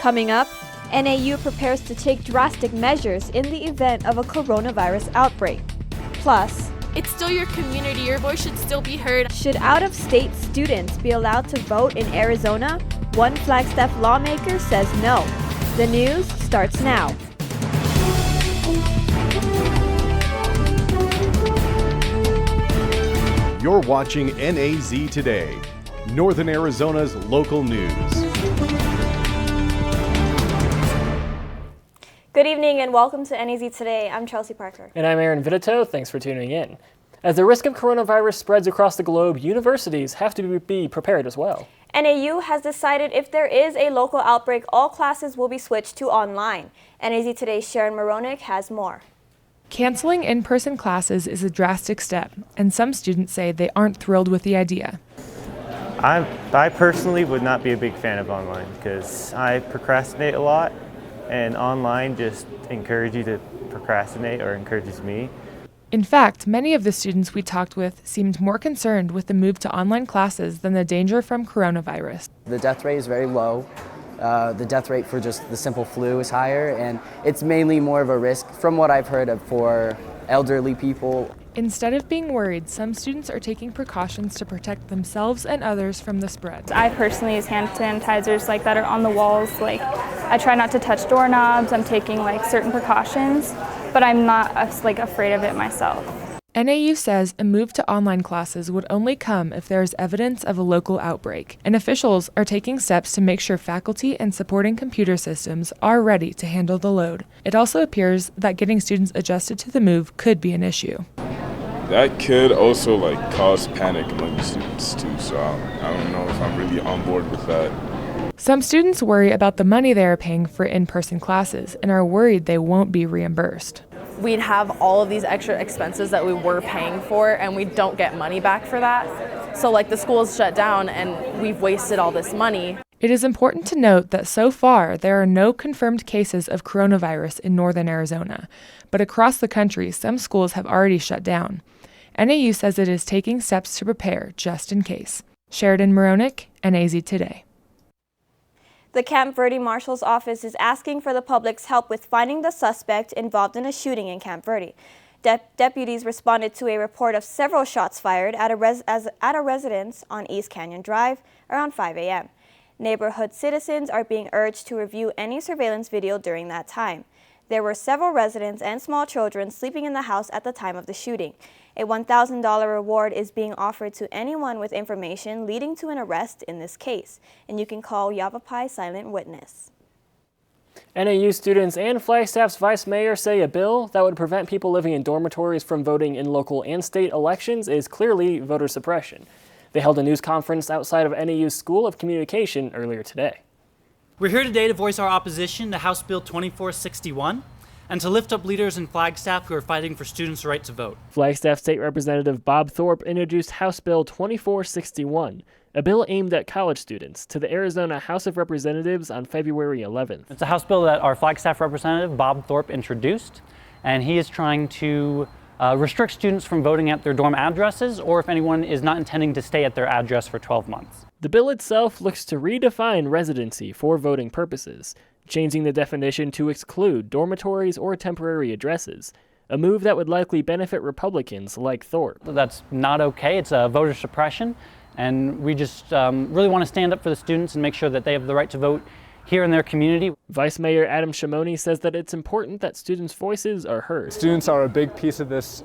Coming up, NAU prepares to take drastic measures in the event of a coronavirus outbreak. Plus, it's still your community, your voice should still be heard. Should out-of-state students be allowed to vote in Arizona? One Flagstaff lawmaker says no. The news starts now. You're watching NAZ Today, Northern Arizona's local news. Good evening and welcome to NAZ Today. I'm Chelsea Parker. And I'm Aaron Vitito. Thanks for tuning in. As the risk of coronavirus spreads across the globe, universities have to be prepared as well. NAU has decided if there is a local outbreak, all classes will be switched to online. NAZ Today's Sharon Moronic has more. Canceling in-person classes is a drastic step, and some students say they aren't thrilled with the idea. I personally would not be a big fan of online because I procrastinate a lot, and online just encourages you to procrastinate, or encourages me. In fact, many of the students we talked with seemed more concerned with the move to online classes than the danger from coronavirus. The death rate is very low. The death rate for just the simple flu is higher, and it's mainly more of a risk, from what I've heard of, for elderly people. Instead of being worried, some students are taking precautions to protect themselves and others from the spread. I personally use hand sanitizers that are on the walls. I try not to touch doorknobs. I'm taking certain precautions, but I'm not afraid of it myself. NAU says a move to online classes would only come if there is evidence of a local outbreak, and officials are taking steps to make sure faculty and supporting computer systems are ready to handle the load. It also appears that getting students adjusted to the move could be an issue. That could also cause panic among the students too, so I don't know if I'm really on board with that. Some students worry about the money they are paying for in-person classes and are worried they won't be reimbursed. We'd have all of these extra expenses that we were paying for, and we don't get money back for that. So the school is shut down and we've wasted all this money. It is important to note that so far there are no confirmed cases of coronavirus in northern Arizona, but across the country some schools have already shut down. NAU says it is taking steps to prepare just in case. Sheridan Moronic, NAZ Today. The Camp Verde Marshal's Office is asking for the public's help with finding the suspect involved in a shooting in Camp Verde. Deputies responded to a report of several shots fired at a residence on East Canyon Drive around 5 a.m. Neighborhood citizens are being urged to review any surveillance video during that time. There were several residents and small children sleeping in the house at the time of the shooting. A $1,000 reward is being offered to anyone with information leading to an arrest in this case, and you can call Yavapai Silent Witness. NAU students and Flagstaff's vice mayor say a bill that would prevent people living in dormitories from voting in local and state elections is clearly voter suppression. They held a news conference outside of NAU's School of Communication earlier today. We're here today to voice our opposition to House Bill 2461 and to lift up leaders in Flagstaff who are fighting for students' right to vote. Flagstaff State Representative Bob Thorpe introduced House Bill 2461, a bill aimed at college students, to the Arizona House of Representatives on February 11th. It's a House bill that our Flagstaff Representative Bob Thorpe introduced, and he is trying to restrict students from voting at their dorm addresses, or if anyone is not intending to stay at their address for 12 months. The bill itself looks to redefine residency for voting purposes, changing the definition to exclude dormitories or temporary addresses, a move that would likely benefit Republicans like Thorpe. That's not okay. It's a voter suppression, and we just really want to stand up for the students and make sure that they have the right to vote here in their community. Vice Mayor Adam Shimoni says that it's important that students' voices are heard. Students are a big piece of this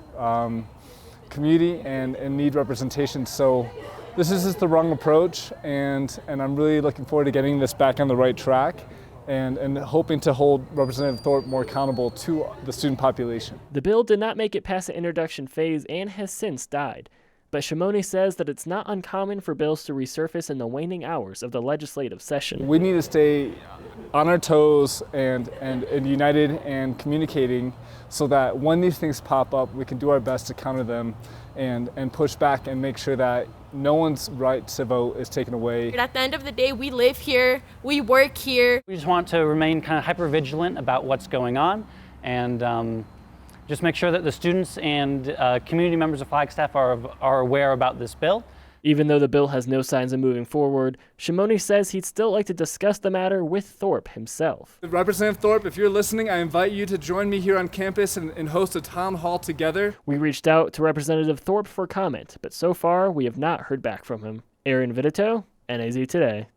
community and need representation, so this is just the wrong approach, and I'm really looking forward to getting this back on the right track and hoping to hold Representative Thorpe more accountable to the student population. The bill did not make it past the introduction phase and has since died, but Shimoni says that it's not uncommon for bills to resurface in the waning hours of the legislative session. We need to stay on our toes and united and communicating so that when these things pop up, we can do our best to counter them and push back and make sure that no one's right to vote is taken away. At the end of the day, we live here, we work here. We just want to remain kind of hyper vigilant about what's going on, and just make sure that the students and community members of Flagstaff are aware about this bill. Even though the bill has no signs of moving forward, Shimoni says he'd still like to discuss the matter with Thorpe himself. Representative Thorpe, if you're listening, I invite you to join me here on campus and host a town hall together. We reached out to Representative Thorpe for comment, but so far we have not heard back from him. Aaron Vidito, NAZ Today.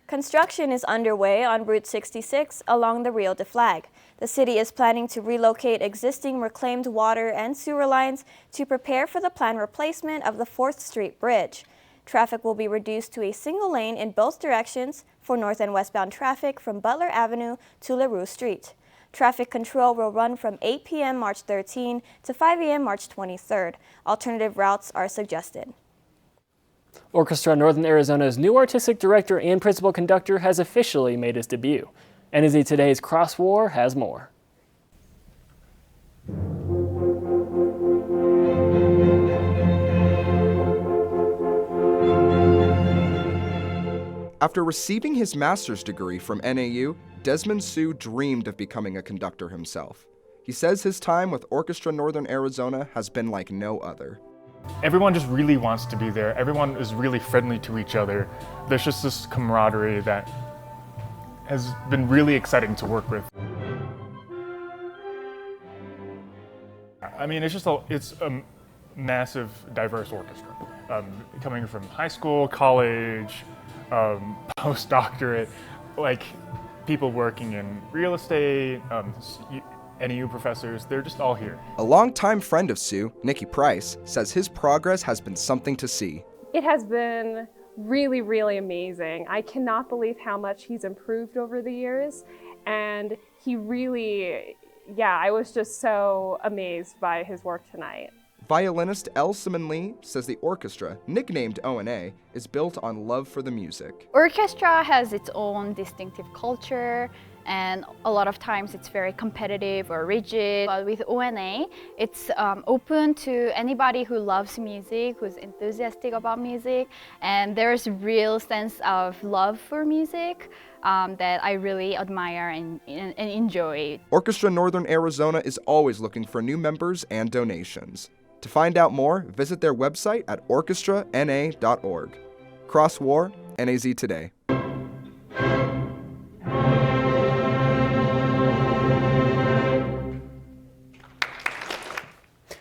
Construction is underway on Route 66 along the Rio de Flag. The city is planning to relocate existing reclaimed water and sewer lines to prepare for the planned replacement of the 4th Street Bridge. Traffic will be reduced to a single lane in both directions for north and westbound traffic from Butler Avenue to LaRue Street. Traffic control will run from 8 p.m. March 13 to 5 a.m. March 23rd. Alternative routes are suggested. Orchestra Northern Arizona's new artistic director and principal conductor has officially made his debut. NAZ Today's Cross War has more. After receiving his master's degree from NAU, Desmond Sue dreamed of becoming a conductor himself. He says his time with Orchestra Northern Arizona has been like no other. Everyone just really wants to be there. Everyone is really friendly to each other. There's just this camaraderie that has been really exciting to work with. I mean, it's a massive, diverse orchestra. Coming from high school, college, postdoctorate, like people working in real estate, NAU professors, they're just all here. A longtime friend of Sue, Nikki Price, says his progress has been something to see. It has been really, really amazing. I cannot believe how much he's improved over the years, and he really, I was just so amazed by his work tonight. Violinist Elle Simon Lee says the orchestra, nicknamed O&A, is built on love for the music. Orchestra has its own distinctive culture, and a lot of times it's very competitive or rigid. But with O&A, it's open to anybody who loves music, who's enthusiastic about music, and there's a real sense of love for music that I really admire and enjoy. Orchestra Northern Arizona is always looking for new members and donations. To find out more, visit their website at orchestrana.org. Cross War, NAZ Today.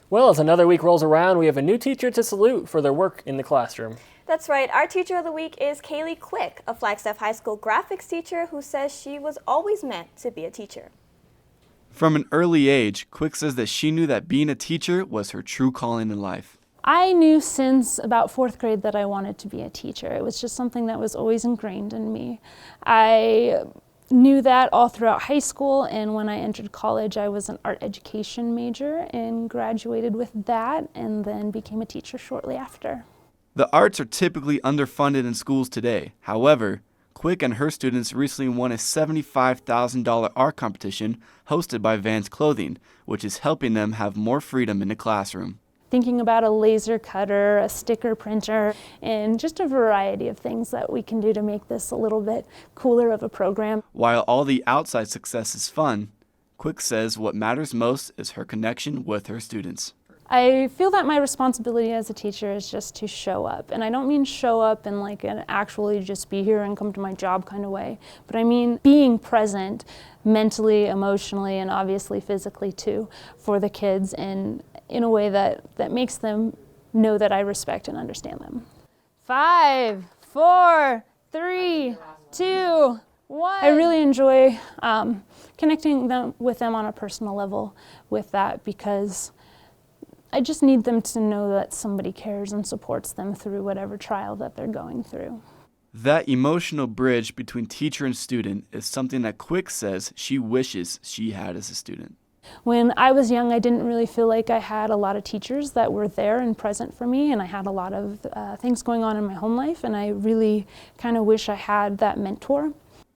Well, as another week rolls around, we have a new teacher to salute for their work in the classroom. That's right. Our teacher of the week is Kaylee Quick, a Flagstaff High School graphics teacher who says she was always meant to be a teacher. From an early age, Quick says that she knew that being a teacher was her true calling in life. I knew since about 4th grade that I wanted to be a teacher. It was just something that was always ingrained in me. I knew that all throughout high school, and when I entered college, I was an art education major and graduated with that, and then became a teacher shortly after. The arts are typically underfunded in schools today. However, Quick and her students recently won a $75,000 art competition hosted by Vans Clothing, which is helping them have more freedom in the classroom. Thinking about a laser cutter, a sticker printer, and just a variety of things that we can do to make this a little bit cooler of a program. While all the outside success is fun, Quick says what matters most is her connection with her students. I feel that my responsibility as a teacher is just to show up. And I don't mean show up in like an actually just be here and come to my job kind of way, but I mean being present mentally, emotionally, and obviously physically too for the kids, and in a way that makes them know that I respect and understand them. 5, 4, 3, 2, 1. I really enjoy connecting with them on a personal level with that, because I just need them to know that somebody cares and supports them through whatever trial that they're going through. That emotional bridge between teacher and student is something that Quick says she wishes she had as a student. When I was young, I didn't really feel like I had a lot of teachers that were there and present for me, and I had a lot of things going on in my home life, and I really kind of wish I had that mentor.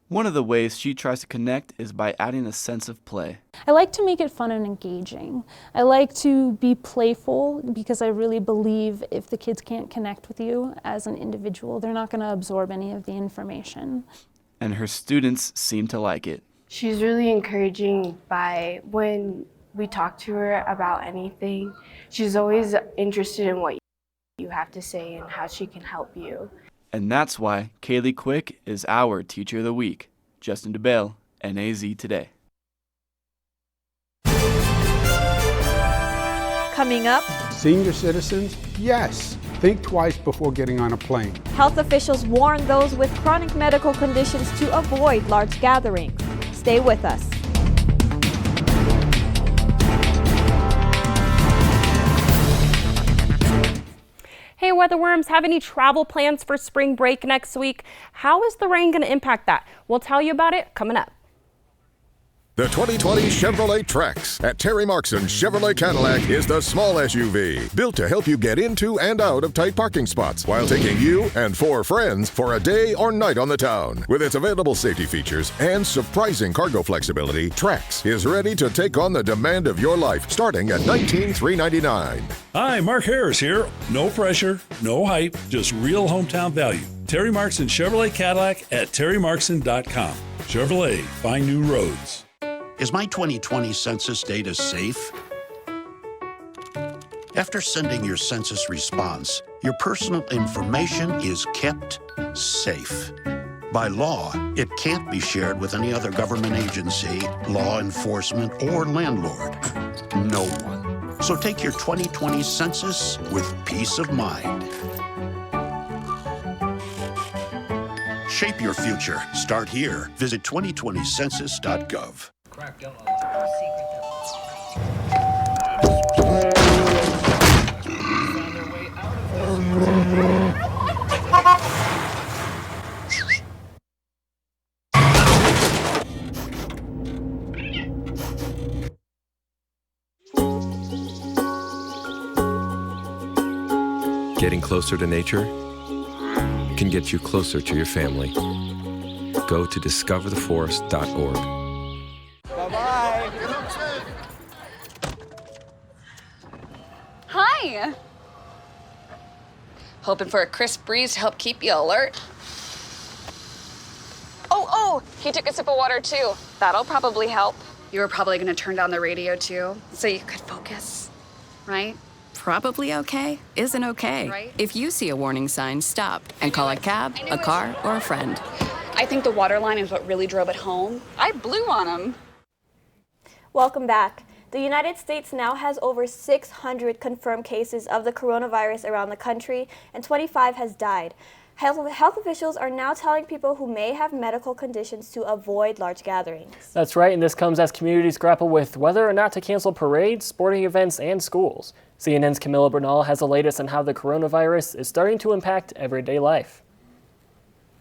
One of the ways she tries to connect is by adding a sense of play. I like to make it fun and engaging. I like to be playful, because I really believe if the kids can't connect with you as an individual, they're not going to absorb any of the information. And her students seem to like it. She's really encouraging by when we talk to her about anything. She's always interested in what you have to say and how she can help you. And that's why Kaylee Quick is our Teacher of the Week. Justin DeBale, NAZ Today. Coming up, Senior citizens, yes, think twice before getting on a plane. health officials warn those with chronic medical conditions to avoid large gatherings. Stay with us. Hey, weatherworms, have any travel plans for spring break next week? How is the rain going to impact that? We'll tell you about it coming up. The 2020 Chevrolet Trax at Terry Markson Chevrolet Cadillac is the small SUV built to help you get into and out of tight parking spots while taking you and 4 friends for a day or night on the town. With its available safety features and surprising cargo flexibility, Trax is ready to take on the demand of your life starting at $19,399. Hi, Mark Harris here. No pressure, no hype, just real hometown value. Terry Markson Chevrolet Cadillac at terrymarkson.com. Chevrolet, find new roads. Is my 2020 census data safe? After sending your census response, your personal information is kept safe. By law, it can't be shared with any other government agency, law enforcement, or landlord. No one. So take your 2020 census with peace of mind. Shape your future. Start here. Visit 2020census.gov. Getting closer to nature can get you closer to your family. Go to discovertheforest.org. Hi! Hoping for a crisp breeze to help keep you alert. Oh, he took a sip of water too. That'll probably help. You were probably gonna turn down the radio too, so you could focus, right? Probably okay isn't okay. Right. If you see a warning sign, stop and call a cab, a car, or a friend. I think the water line is what really drove it home. I blew on him. Welcome back. The United States now has over 600 confirmed cases of the coronavirus around the country, and 25 has died. Health officials are now telling people who may have medical conditions to avoid large gatherings. That's right, and this comes as communities grapple with whether or not to cancel parades, sporting events, and schools. CNN's Camilla Bernal has the latest on how the coronavirus is starting to impact everyday life.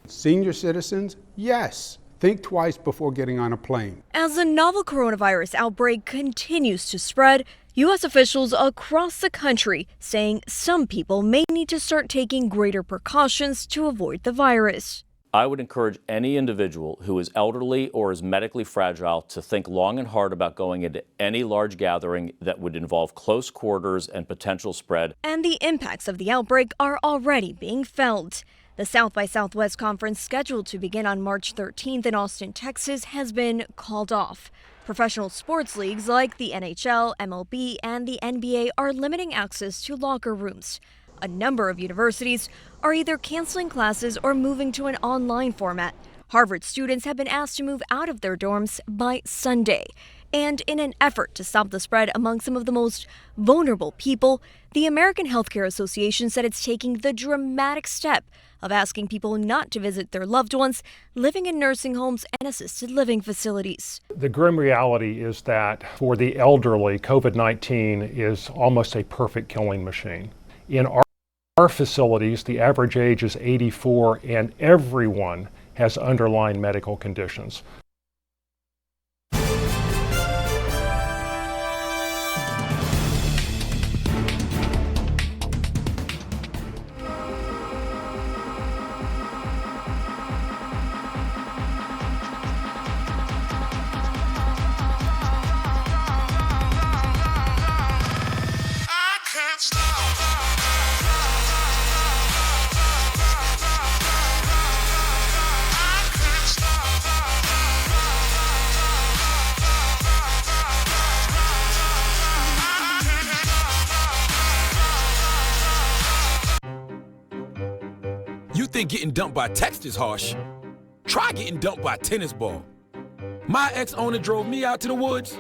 Senior citizens, yes, think twice before getting on a plane. As the novel coronavirus outbreak continues to spread, U.S. officials across the country saying some people may need to start taking greater precautions to avoid the virus. I would encourage any individual who is elderly or is medically fragile to think long and hard about going into any large gathering that would involve close quarters and potential spread. And the impacts of the outbreak are already being felt. The South by Southwest conference scheduled to begin on March 13th in Austin, Texas has been called off. Professional sports leagues like the NHL, MLB, and the NBA are limiting access to locker rooms. A number of universities are either canceling classes or moving to an online format. Harvard students have been asked to move out of their dorms by Sunday. And in an effort to stop the spread among some of the most vulnerable people, the American Healthcare Association said it's taking the dramatic step of asking people not to visit their loved ones living in nursing homes and assisted living facilities. The grim reality is that for the elderly, COVID-19 is almost a perfect killing machine. In our facilities, the average age is 84, and everyone has underlying medical conditions. think getting dumped by text is harsh? Try getting dumped by a tennis ball. My ex-owner drove me out to the woods,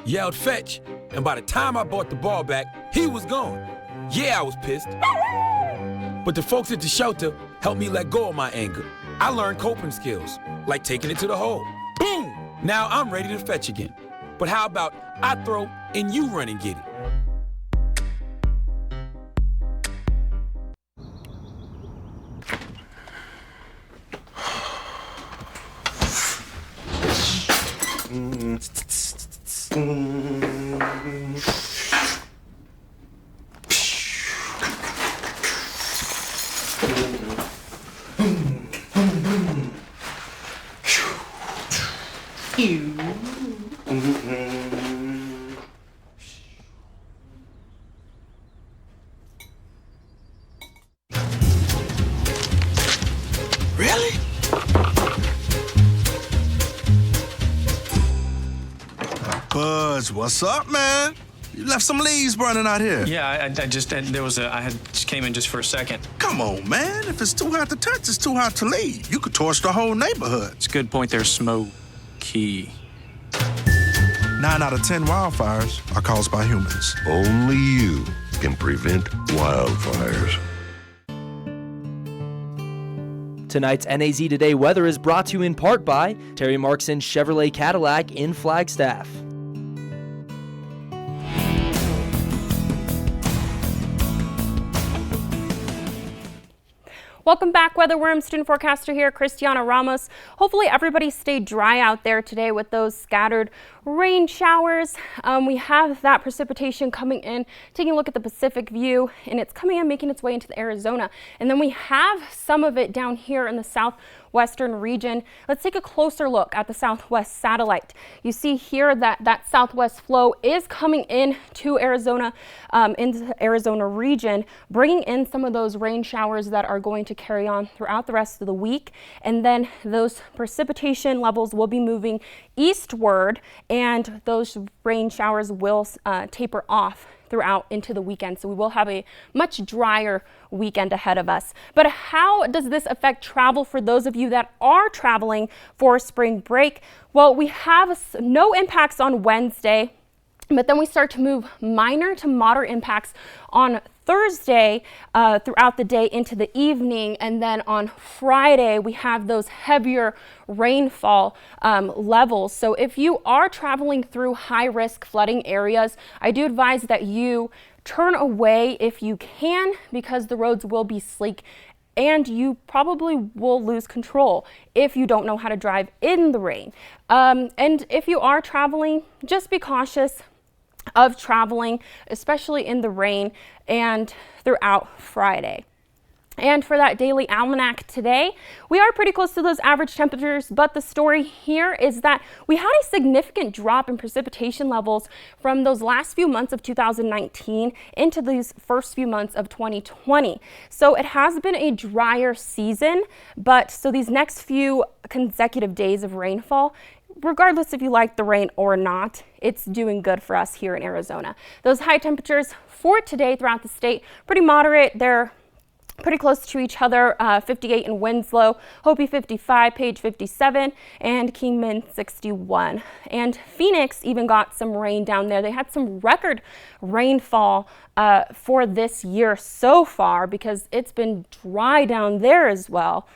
yelled fetch, and by the time I bought the ball back, he was gone. Yeah, I was pissed. But the folks at the shelter helped me let go of my anger. I learned coping skills, like taking it to the hole. Boom! Now I'm ready to fetch again. But how about I throw and you run and get it? Really? Buzz, what's up, man? You left some leaves burning out here. Yeah, I just just came in just for a second. Come on, man. If it's too hot to touch, it's too hot to leave. You could torch the whole neighborhood. It's a good point there, Smokey. 9 out of 10 wildfires are caused by humans. Only you can prevent wildfires. Tonight's NAZ Today weather is brought to you in part by Terry Markson Chevrolet Cadillac in Flagstaff. Welcome back, Weather Worm. Student forecaster here, Christiana Ramos. Hopefully everybody stayed dry out there today with those scattered rain showers. We have that precipitation coming in, taking a look at the Pacific view, and it's coming in, making its way into the Arizona. And then we have some of it down here in the southwestern region. Let's take a closer look at the southwest satellite. You see here that that southwest flow is coming in to Arizona, into the Arizona region, bringing in some of those rain showers that are going to carry on throughout the rest of the week. And then those precipitation levels will be moving eastward, and those rain showers will taper off throughout into the weekend. So we will have a much drier weekend ahead of us. But how does this affect travel for those of you that are traveling for spring break? Well, we have no impacts on Wednesday, but then we start to move minor to moderate impacts on Thursday throughout the day into the evening, and then on Friday we have those heavier rainfall levels. So if you are traveling through high-risk flooding areas, I do advise that you turn away if you can, because the roads will be sleek and you probably will lose control if you don't know how to drive in the rain. And if you are traveling, just be cautious of traveling, especially in the rain and throughout Friday. And for that daily almanac today, we are pretty close to those average temperatures, but the story here is that we had a significant drop in precipitation levels from those last few months of 2019 into these first few months of 2020. So it has been a drier season, but so these next few consecutive days of rainfall, regardless if you like the rain or not, it's doing good for us here in Arizona. Those high temperatures for today throughout the state, pretty moderate. They're pretty close to each other, 58 in Winslow, Hopi 55, Page 57, and Kingman 61. And Phoenix even got some rain down there. They had some record rainfall for this year so far because it's been dry down there as well.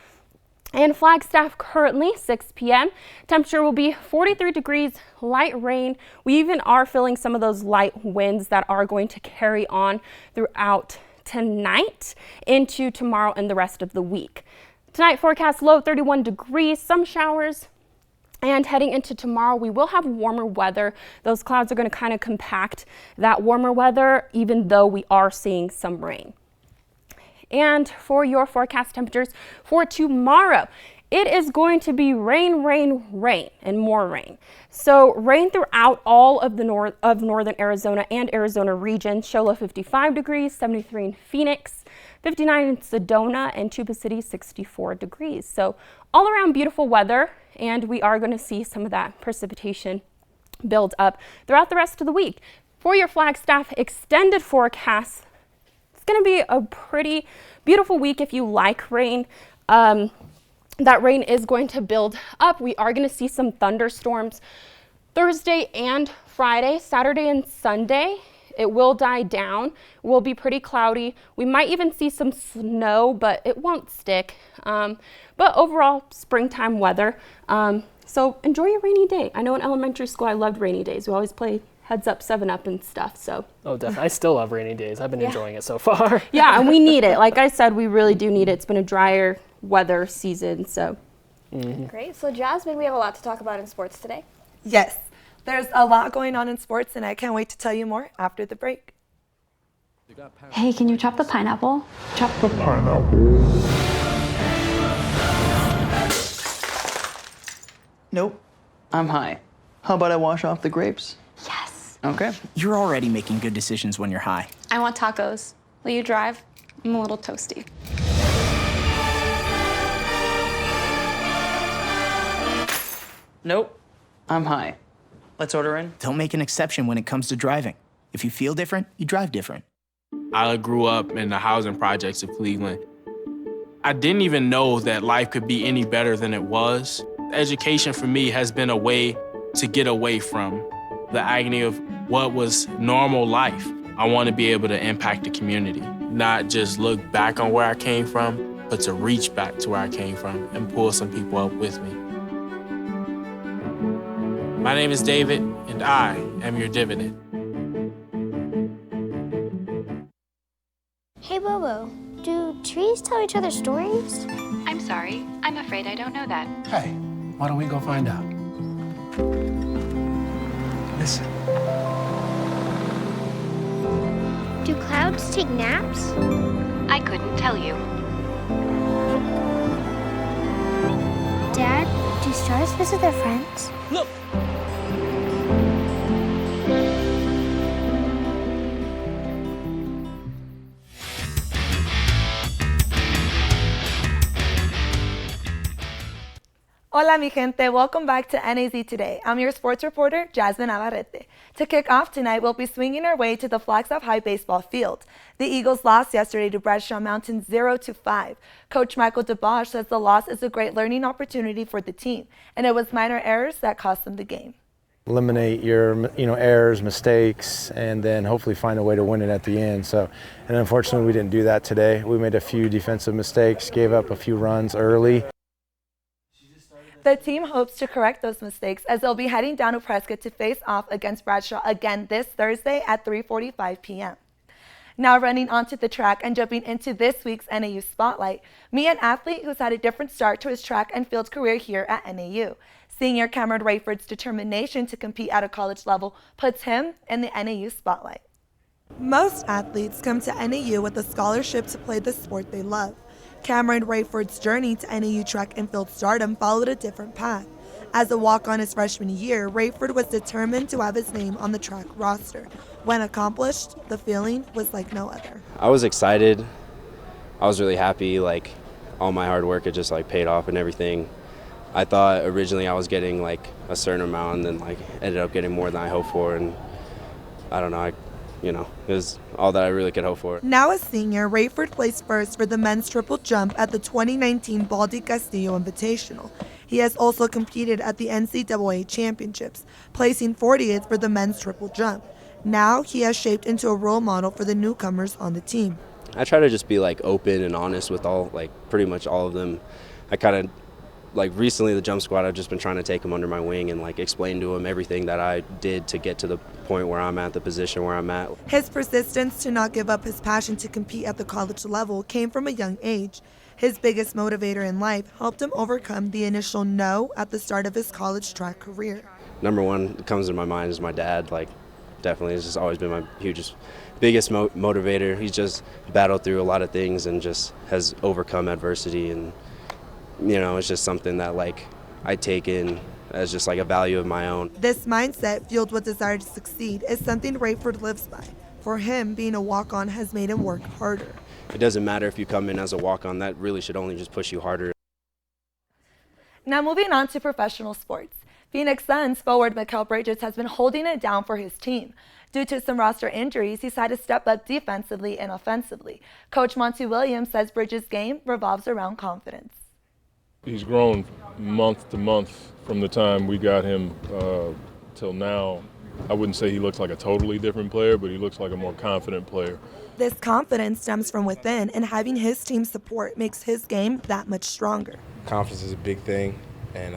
And Flagstaff currently 6 p.m. Temperature will be 43 degrees, light rain. We even are feeling some of those light winds that are going to carry on throughout tonight into tomorrow and the rest of the week. Tonight forecast low 31 degrees, some showers. And heading into tomorrow, we will have warmer weather. Those clouds are going to kind of compact that warmer weather, even though we are seeing some rain. And for your forecast temperatures for tomorrow, it is going to be rain, rain, rain, and more rain. So rain throughout all of the northern Arizona and Arizona region. Show low 55 degrees, 73 in Phoenix, 59 in Sedona, and Tuba City 64 degrees. So all around beautiful weather, and we are going to see some of that precipitation build up throughout the rest of the week. For your Flagstaff extended forecast, it's going to be a pretty beautiful week if you like rain. that rain is going to build up. We are going to see some thunderstorms Thursday and Friday, Saturday and Sunday. It will die down. It will be pretty cloudy. We might even see some snow, but it won't stick. But overall, springtime weather. So enjoy your rainy day. I know in elementary school I loved rainy days. We always play Heads Up, 7-Up and stuff. So. Oh, definitely. I still love rainy days. I've been enjoying it so far. Yeah, and we need it. Like I said, we really do need it. It's been a drier weather season, so. Great. So Jasmine, we have a lot to talk about in sports today. Yes, there's a lot going on in sports, and I can't wait to tell you more after the break. Hey, can you chop the pineapple? Chop the pineapple. Nope, I'm high. How about I wash off the grapes? Yes. Okay. You're already making good decisions when you're high. I want tacos. Will you drive? I'm a little toasty. Nope, I'm high. Let's order in. Don't make an exception when it comes to driving. If you feel different, you drive different. I grew up in the housing projects of Cleveland. I didn't even know that life could be any better than it was. Education for me has been a way to get away from the agony of what was normal life. I want to be able to impact the community, not just look back on where I came from, but to reach back to where I came from and pull some people up with me. My name is David, and I am your dividend. Hey, Bobo, do trees tell each other stories? I'm sorry. I'm afraid I don't know that. Hey, why don't we go find out? Listen. Do clouds take naps? I couldn't tell you. Dad, do stars visit their friends? Look! Hola, mi gente. Welcome back to NAZ Today. I'm your sports reporter, Jasmine Navarrete. To kick off tonight, we'll be swinging our way to the Flagstaff High baseball field. The Eagles lost yesterday to Bradshaw Mountain 0-5. Coach Michael DeBosch says the loss is a great learning opportunity for the team, and it was minor errors that cost them the game. Eliminate your errors, mistakes, and then hopefully find a way to win it at the end. And unfortunately, we didn't do that today. We made a few defensive mistakes, gave up a few runs early. The team hopes to correct those mistakes as they'll be heading down to Prescott to face off against Bradshaw again this Thursday at 3:45 p.m. Now running onto the track and jumping into this week's NAU Spotlight, meet an athlete who's had a different start to his track and field career here at NAU. Senior Cameron Rayford's determination to compete at a college level puts him in the NAU Spotlight. Most athletes come to NAU with a scholarship to play the sport they love. Cameron Rayford's journey to NAU track and field stardom followed a different path. As a walk-on his freshman year, Rayford was determined to have his name on the track roster. When accomplished, the feeling was like no other. I was excited. I was really happy, like all my hard work had just like paid off and everything. I thought originally I was getting like a certain amount and then like ended up getting more than I hoped for, and I don't know, it was all that I really could hope for. Now a senior, Rayford placed first for the men's triple jump at the 2019 Baldy Castillo Invitational. He has also competed at the NCAA Championships, placing 40th for the men's triple jump. Now he has shaped into a role model for the newcomers on the team. I try to just be like open and honest with pretty much all of them. I kind of recently the jump squad, I've just been trying to take them under my wing and explain to them everything that I did to get to the point where I'm at, the position where I'm at. His persistence to not give up his passion to compete at the college level came from a young age. His biggest motivator in life helped him overcome the initial no at the start of his college track career. Number one that comes to my mind is my dad. Definitely has just always been my biggest motivator. He's just battled through a lot of things and just has overcome adversity, and it's just something that I take in as just a value of my own. This mindset, fueled with desire to succeed, is something Rayford lives by. For him, being a walk-on has made him work harder. It doesn't matter if you come in as a walk-on, that really should only just push you harder. Now moving on to professional sports. Phoenix Suns forward Mikal Bridges has been holding it down for his team. Due to some roster injuries, he's had to step up defensively and offensively. Coach Monty Williams says Bridges' game revolves around confidence. He's grown month to month from the time we got him till now. I wouldn't say he looks like a totally different player, but he looks like a more confident player. This confidence stems from within, and having his team's support makes his game that much stronger. Confidence is a big thing, and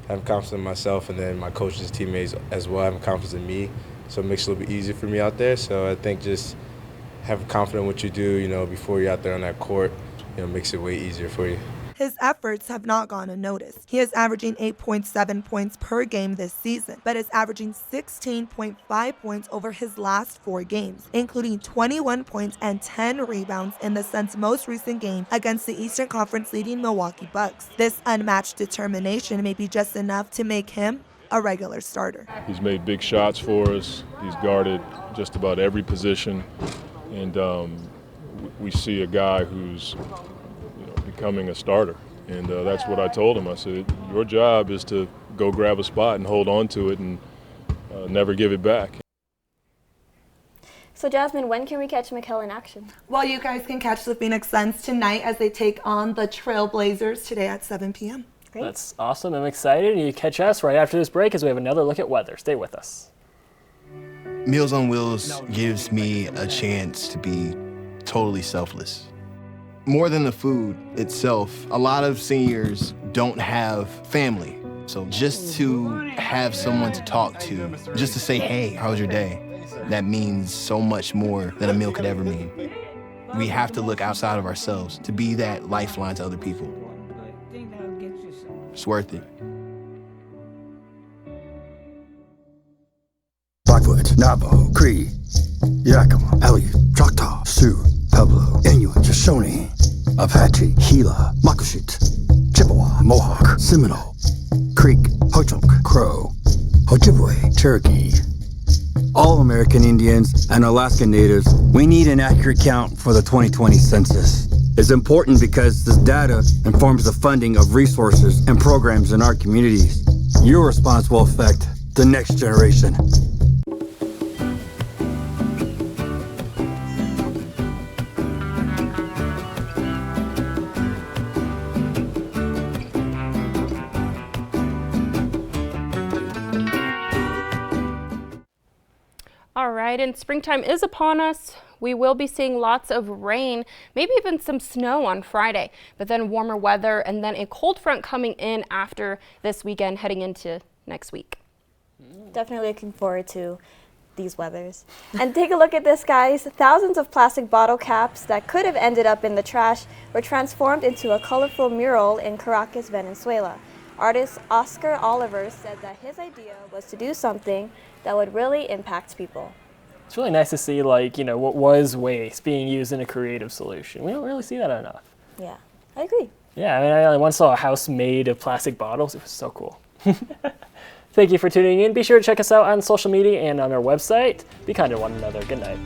having confidence in myself and then my coaches, teammates as well, having confidence in me, so it makes it a little bit easier for me out there. So I think just having confidence in what you do, before you're out there on that court, makes it way easier for you. His efforts have not gone unnoticed. He is averaging 8.7 points per game this season, but is averaging 16.5 points over his last 4 games, including 21 points and 10 rebounds in the Suns' most recent game against the Eastern Conference leading Milwaukee Bucks. This unmatched determination may be just enough to make him a regular starter. He's made big shots for us. He's guarded just about every position, and we see a guy who's becoming a starter, and that's what I told him. I said, your job is to go grab a spot and hold on to it and never give it back. So Jasmine, when can we catch Mikal in action? Well, you guys can catch the Phoenix Suns tonight as they take on the Trailblazers today at 7 p.m. Great. That's awesome. I'm excited. And you catch us right after this break as we have another look at weather. Stay with us. Meals on Wheels gives me a chance to be totally selfless. More than the food itself, a lot of seniors don't have family. So just to have someone to talk to, just to say, hey, how was your day? That means so much more than a meal could ever mean. We have to look outside of ourselves to be that lifeline to other people. It's worth it. Blackfoot, Navajo, Cree, Yakima, Aleut, Choctaw, Sioux, Pueblo, Inuit, Shoshone, Apache, Gila, Makushit, Chippewa, Mohawk, Seminole, Creek, Ho-Chunk, Crow, Ojibwe, Cherokee. All American Indians and Alaska Natives, we need an accurate count for the 2020 census. It's important because this data informs the funding of resources and programs in our communities. Your response will affect the next generation. All right, and springtime is upon us. We will be seeing lots of rain, maybe even some snow on Friday, but then warmer weather and then a cold front coming in after this weekend heading into next week. Definitely looking forward to these weathers. And take a look at this, guys. Thousands of plastic bottle caps that could have ended up in the trash were transformed into a colorful mural in Caracas, Venezuela. Artist Oscar Oliver said that his idea was to do something that would really impact people. It's really nice to see, what was waste being used in a creative solution. We don't really see that enough. Yeah, I agree. Yeah, I once saw a house made of plastic bottles. It was so cool. Thank you for tuning in. Be sure to check us out on social media and on our website. Be kind to one another. Good night.